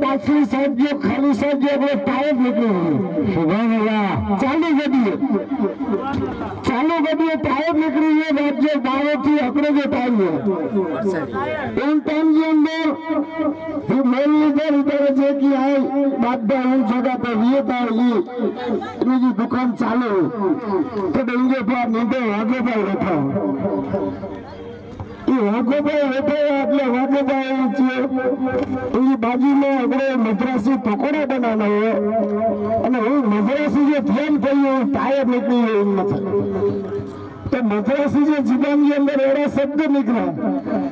पाछली side जो खाली side जो वो टायर निकले सुभान अल्लाह चालू गड्डी टायर निकली है बात जो बारो थी अपने जो टाइम है इन टाइम के अंदर जो मेल इधर जे की आई बात उन जगह पे ये ताली इनकी दुकान चालू तो इनके पास नींदे आगे पर बैठा बाजू में अपने मद्रासी पकोड़ा बनाना है मद्रासी जो थेम थी टायर निकली है तो मद्रासी जो जीवन के अंदर ऐसा शब्द निकला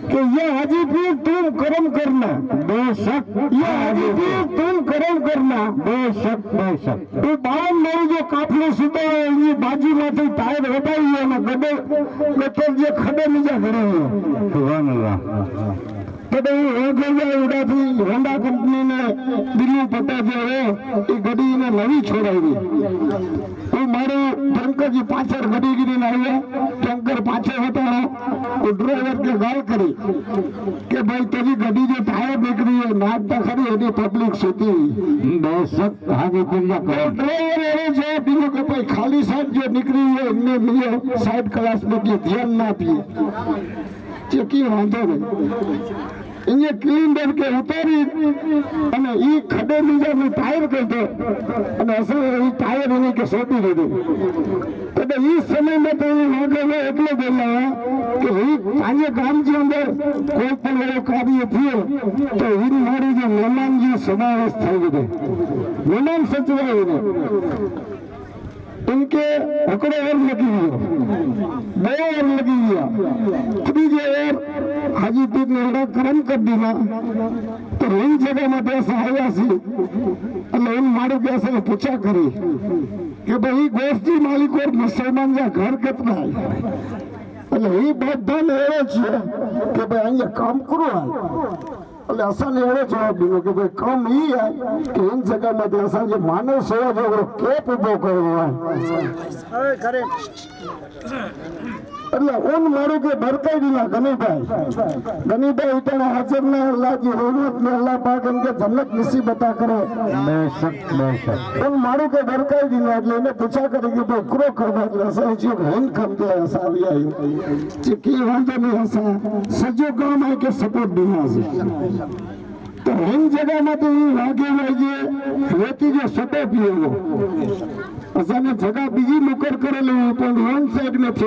कि ये हाजीपुर तुम कर्म करना बेशक ये हाजीपुर तुम कर्म करना बेशक बेशक तो बावन मेरी जो काफले सुबह ये बाजू में टायर हटाई है ना गड्ढे जो खड्डे नीचे खड़े हैं सुभान अल्लाह तो उड़ा थी होंडा कंपनी ने दिल्ली पता जो है गड्डी ने नवी छोड़ाई तो मारो टैंकर की पाछड़ गड्डी गिरी आई टैंकर पाछे होता तो ड्राइवर के गाल करी कि भाई तेरी गड्डी जो टायर निकली है नाचता खरी एनी पब्लिक सोती ड्राइवर जो दिनों के भाई खाली साइड जो निकली है इनमें लिए साइड क्लास में ध्यान ना पिए चेकी वांधो नहीं इन्हें क्लीन के उतारी અને ઈ ખડે બીજાનું ટાયર કરતો અને અસર ઈ ટાયર એને કે સોંપી દીધું એટલે ઈ સમયમાં તો એ વાગેલો એટલો બોલ્યા કે ઈ આજે ગામની અંદર કોઈ પણ એવો કાર્ય થયો તો ઈ મારી જે મહેમાનજી સમાવેશ થઈ ગયો મહેમાન સચવાય इनके हकड़े और लगी हुई दो और लगी हुई त्रीजे और हाजीपुर ने एड़ा कर्म कर दिया तो इन जगह में पैसा आया सी એટલે इन मारू कैसे पूछा करी कि भाई गोष्ठी मालिक और मुसलमान का घर कितना है એટલે એ બધાને એવો છે કે ભાઈ અહીંયા કામ કરો એટલે અસાને એવો જવાબ દીધો કે ભાઈ કામ એ है કે इन जगह में असा जो मानव सेवा जो केप उभो करવો है करे એટલે ઓન મારું કે ભરકાઈ દીલા ગનીભાઈ ઉતારા હાજર ને અલ્લાહજી રહેમત ને અલ્લાહ પાક એમ કે જન્નત નસીબતા કરે ઓન મારું કે ભરકાઈ દીલા એટલે એને પૂછા કરી કે ભાઈ ક્રો કરવા એટલે અસા જો હેન ખમ દે અસા આવી આવ્યો જે કી વાંધો નહીં અસા સજો કામ है કે સપોર્ટ દીના છે तो इन जगह में तो ये वागे वागे रेती जो सटे पियो असाने जगह बीजी मुकर करेली पण वन साइड में थी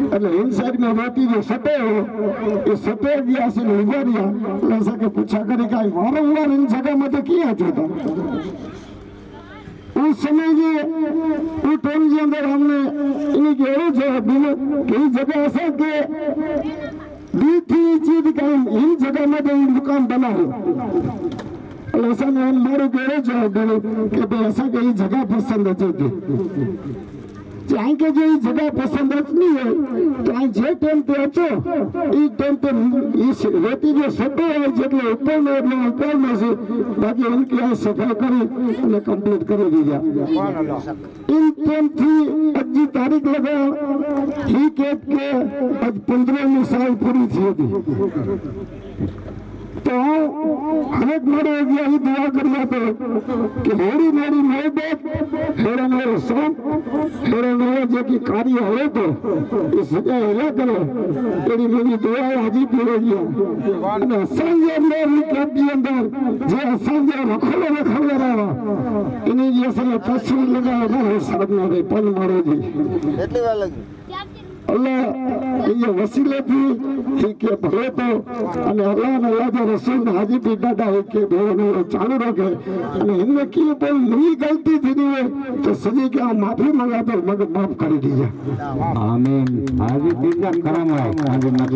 એટલે इन साइड में रेती जो सटे हो ये सटे गया से उभरिया ऐसा के पूछा करी का वारंवार इन जगह में तो किया था उस समय ये वो टाइम के अंदर हमने इनके एवं जवाब दिया कि जगह ऐसा के दी थी चीज का इन जगह में तो दुकान बना है ऐसा नहीं मारो के जवाब दे कि भाई ऐसा कहीं जगह पसंद है चाहे के जो जगह पसंद नहीं है तो आ जे टाइम पे अचो ई टाइम पे इस रेती जो सटो है जेटले ऊपर में से बाकी उनकी आ सफाई करी અને कंप्लीट કરી દીધા इन टाइम थी अजी तारीख लगा ही के आज 15वीं साल पूरी थी थी तो हमें मारे गया ही दुआ करिया तो कि हेरी मेरी मोहब्बत हेरा मेरे सोम हेरा मेरे जो की कार्य हो तो इस जगह हेला करो तेरी मेरी दुआ हाजी पूरे गया અને સંજય મેરી કેપી અંદર જે સંજય રખડે રહો એની જે સરે તસવીર લગાવો ને સાબના રે પન મારો જી કેટલી વાર લાગી अल्लाह ये वसीले थी ठीक है भले तो અને અલ્લાહ ને અલ્લાહ કે રસૂલ હાજી પી દાદા કે ભોને ચાલુ રાખે અને इनमें की बोल नहीं गलती थी है तो सजी के माफी मांगा तो मगर माफ कर दीजिए आमीन हाजी पी का करम है हाजी मत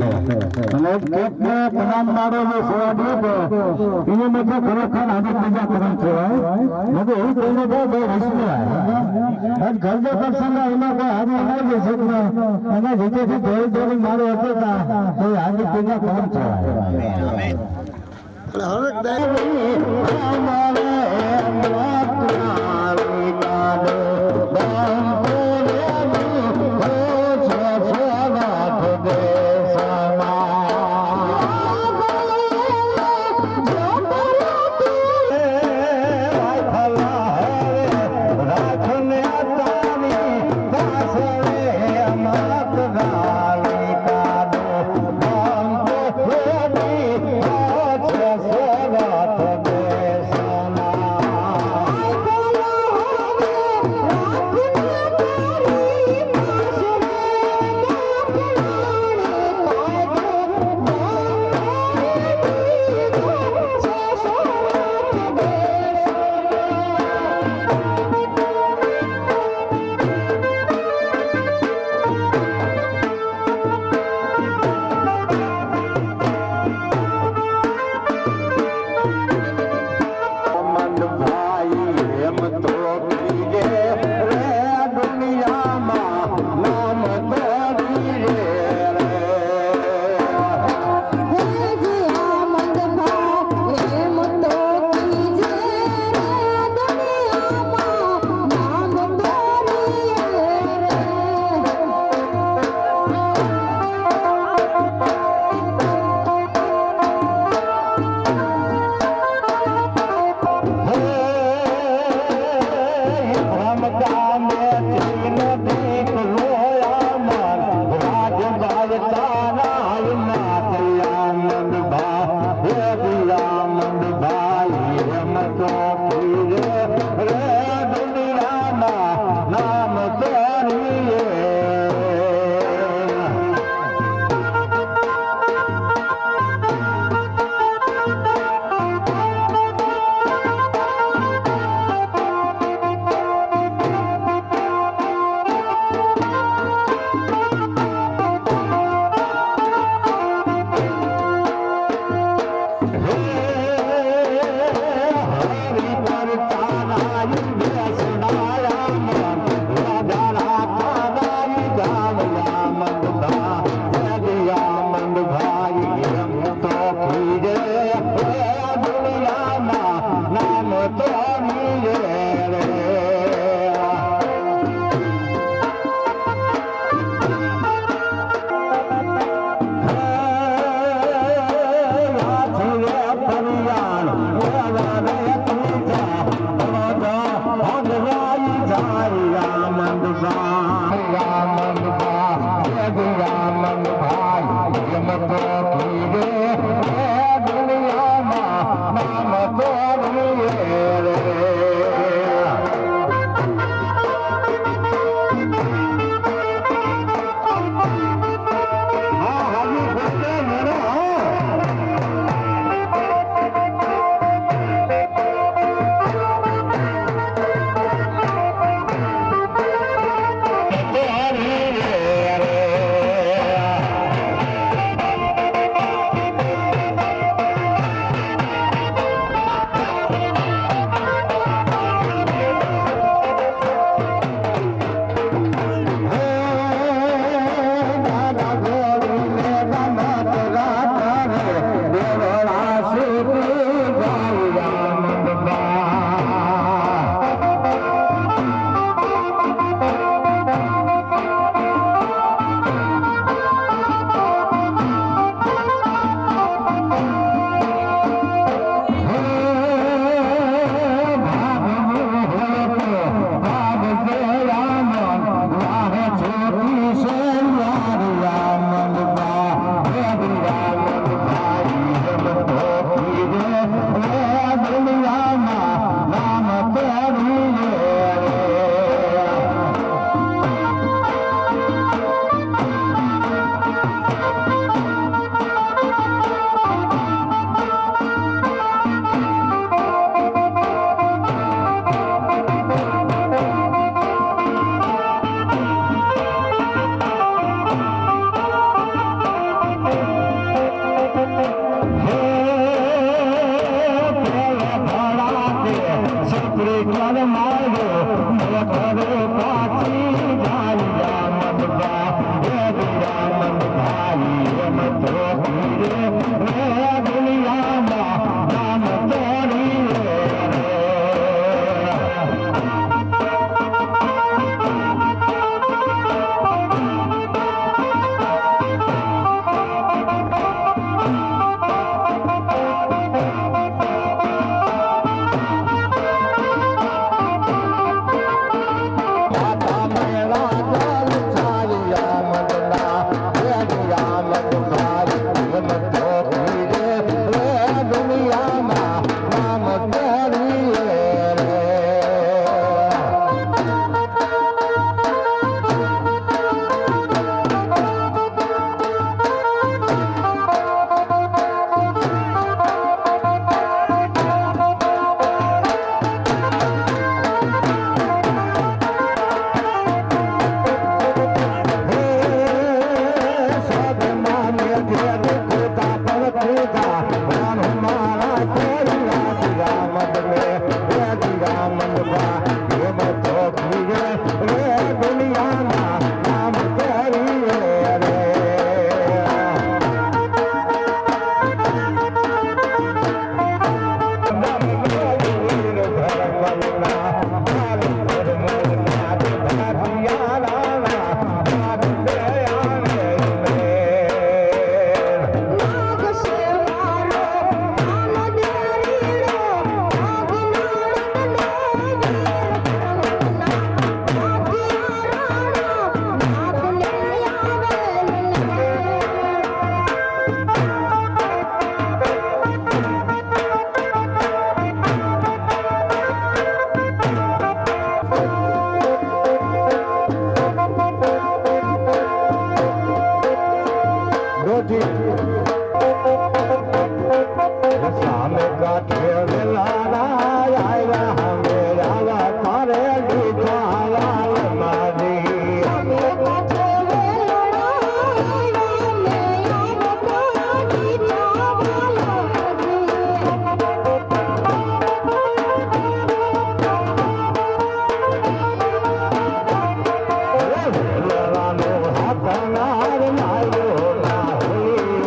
અને કેપ ને તમામ મારો નો સવાબ હતો એને મત ખરેખર હાજી પી का करम છે મગર એ કોઈને બહુ રસમી है घर जो प्रसंग એમાં કોઈ હાજી આવે છે અને જેથી થોડી થોડી મારો હતો તો આજે પૂજા કોણ થવાય નથી સામે કાઠે વેલારા આયા હમે આવા તારે દીધા લાલ મારી સામે કાઠે વેલારા આયા હમે આવા તારે દીધા લાલ મારી વેલારાનો હાથ નાર નાયો ના હોય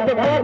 તાર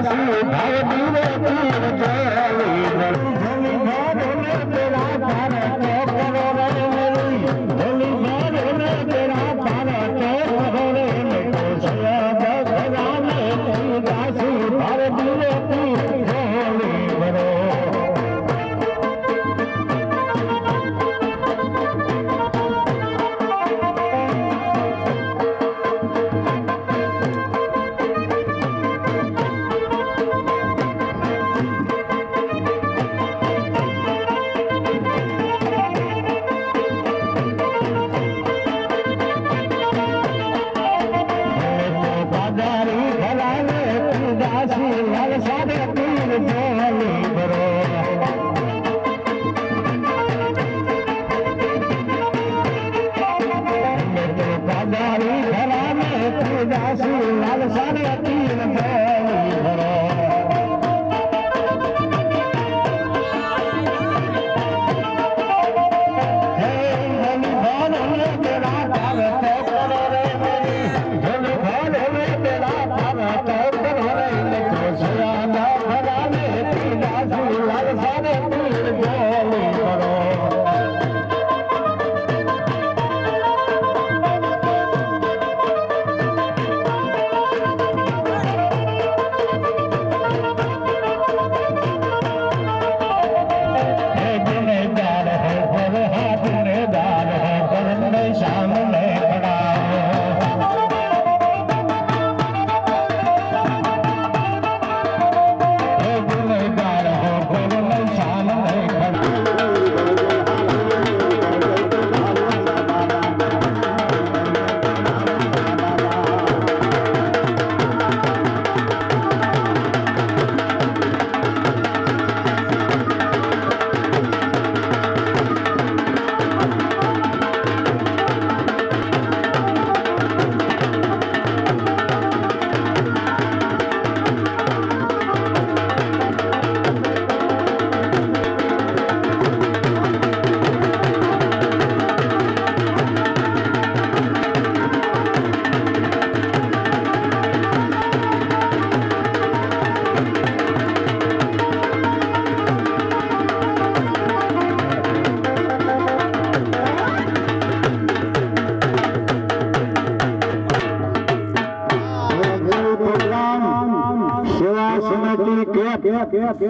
દાસી ભાવ દીવે પીર જોલી ભલી ભોલે તેરા ભાર તો કરો રે મેરી ભલી ભોલે તેરા ભાર તો કરો રે મેરી સયા ભગવાને દાસી ભાવ દીવે પીર જોલી ભરો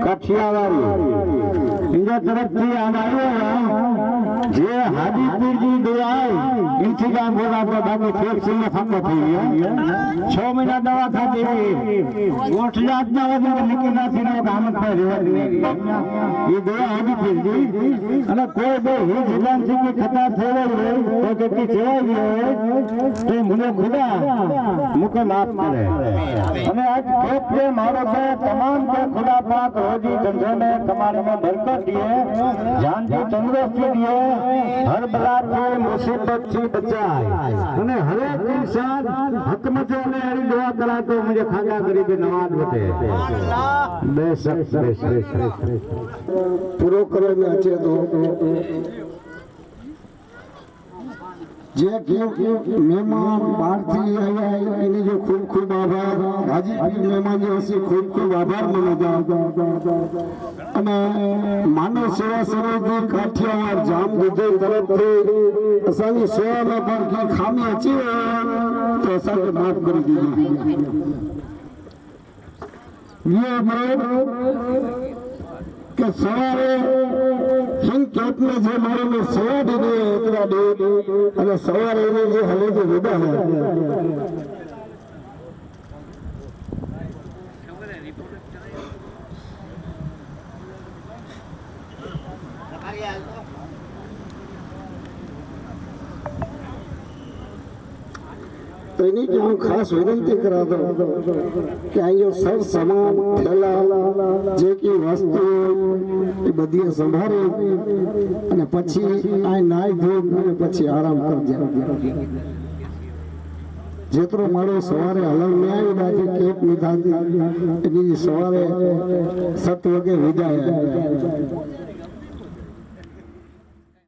કાઠિયાવાડી બીજા તરફથી આવ્યો જે હાજીપુરજી દવાઈ ઇનથી ગામ બોલાતો બાકી ફેક્શન માં ફાંકો થઈ ગયો 6 મહિના દવા ખાધી ગોઠ જાતના વગર નીકળી નાખી નો ગામતભાઈ રેવડી એ દવા હાજીપુરજી અને કોઈ બે હી જિલ્લાન થી કે ખતા થઈ હોય તો કે જવાઈ ગયો તો મને ખુદા મુકે માફ કરે અને આજ ખેત કે મારો છે તમામ કે ખુદા પાક રોજી ધંધો में कमाने में बरकत दिए जान की तंदुरुस्ती दिए हर बला से मुसीबत से बचाए અને હર એક ઇન્સાન હક મત ને એની દુઆ કરા તો મુझे ખાજા ગરીબી નવાજ બતે બેશક પૂરો કરે મે છે તો જે મહેમાન બહારથી આવ્યા એને જો ખૂબ ખૂબ આભાર હાજીપીર મહેમાન જે હશે ખૂબ ખૂબ આભાર માનો અને માનવ સેવા સમિતિ કાઠિયાવાડ જામ દુધે તરફથી અસાની સેવામાં પણ કી ખામી અચી તો અસાને માફ કરી દીધી કે સવારે સંકેત में જે મારે મેં સેવા દીધી એટલા દે અને સવારે જે હવે જે વિદા तो इन्हीं की हम खास विनंती करा दो कि आइयो सर सामान थैला जे की वस्तु એ બધી સંભાળે અને પછી આ નાઈ ધોઈ અને પછી આરામ કરજે જેતરો મારો સવારે હલન મે આવી બાકી કેપ નિધાતી એની સવારે 7 વાગે વિદાય